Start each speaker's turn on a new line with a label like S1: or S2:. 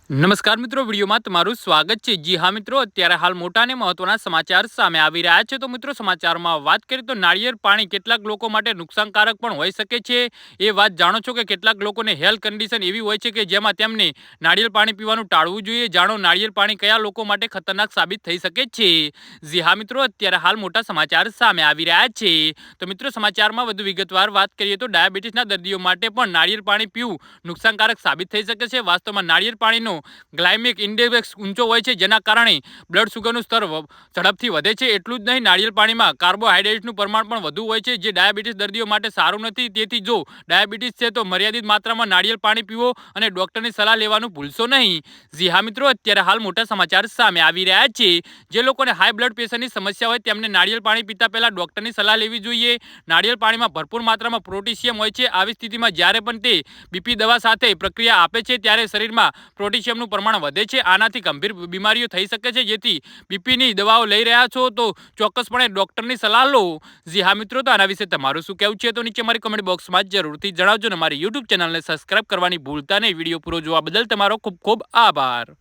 S1: નમસ્કાર મિત્રો, વિડીયોમાં તમારું સ્વાગત છે। જી હા મિત્રો, અત્યારે હાલ મોટા અને મહત્વના સમાચાર સામે આવી રહ્યા છે। તો મિત્રો, સમાચારમાં વાત કરીએ તો નાળિયેર પાણી કેટલાક લોકો માટે નુકસાનકારક પણ હોઈ શકે છે। એ વાત જાણો છો કે કેટલાક લોકોને હેલ્થ કન્ડિશન એવી હોય છે કે જેમાં તેમને નાળિયેર પાણી પીવાનું ટાળવું જોઈએ। જાણો નાળિયેર પાણી કયા લોકો માટે ખતરનાક સાબિત થઈ શકે છે। જી હા મિત્રો, અત્યારે હાલ મોટા સમાચાર સામે આવી રહ્યા છે। તો મિત્રો, સમાચારમાં વધુ વિગતવાર વાત કરીએ તો ડાયાબિટીસના દર્દીઓ માટે પણ નાળિયેર પાણી પીવું નુકસાનકારક સાબિત થઈ શકે છે। વાસ્તવમાં નાળિયેર પાણીનો ગ્લાયમિક ઇન્ડેક્સ ઊંચો હોય છે, જેના કારણે બ્લડ સુગરનું સ્તર ઝડપથી વધે છે। એટલું જ નહીં, નાળિયેર પાણીમાં કાર્બોહાઈડ્રેટનું પ્રમાણ પણ વધુ હોય છે, જે ડાયાબિટીસ દર્દીઓ માટે સારું નથી। તેથી જો ડાયાબિટીસ છે તો મર્યાદિત માત્રામાં નાળિયેર પાણી પીવો અને ડોક્ટરની સલાહ લેવાનું ભૂલશો નહીં। જી હા મિત્રો, અત્યારે હાલ મોટા સમાચાર સામે આવી રહ્યા છે। જે લોકોને હાઈ બ્લડ પ્રેશરની સમસ્યા હોય તેમને નાળિયેર પાણી પીતા પહેલા ડોક્ટરની સલાહ લેવી જોઈએ। નાળિયેર પાણીમાં ભરપૂર માત્રામાં પોટેશિયમ હોય છે। આવી સ્થિતિમાં જ્યારે પણ તે બીપી દવા સાથે પ્રક્રિયા આપે છે ત્યારે શરીરમાં પોટેશિયમનું પ્રમાણ વધે છે। આનાથી ગંભીર બીમારીઓ થઈ શકે છે। જેથી બીપીની દવાઓ લઈ રહ્યા છો તો ચોક્કસપણે ડોક્ટરની સલાહ લો। જી હા મિત્રો, તો આના વિશે તમારું શું કહેવું છે તો નીચે મારી કમેન્ટ બોક્સમાં જરૂરથી જણાવજો અને મારી યુટ્યુબ ચેનલને સબસ્ક્રાઇબ કરવાની ભૂલતા નહીં। વિડીયો પૂરો જોવા બદલ તમારો ખૂબ ખૂબ આભાર।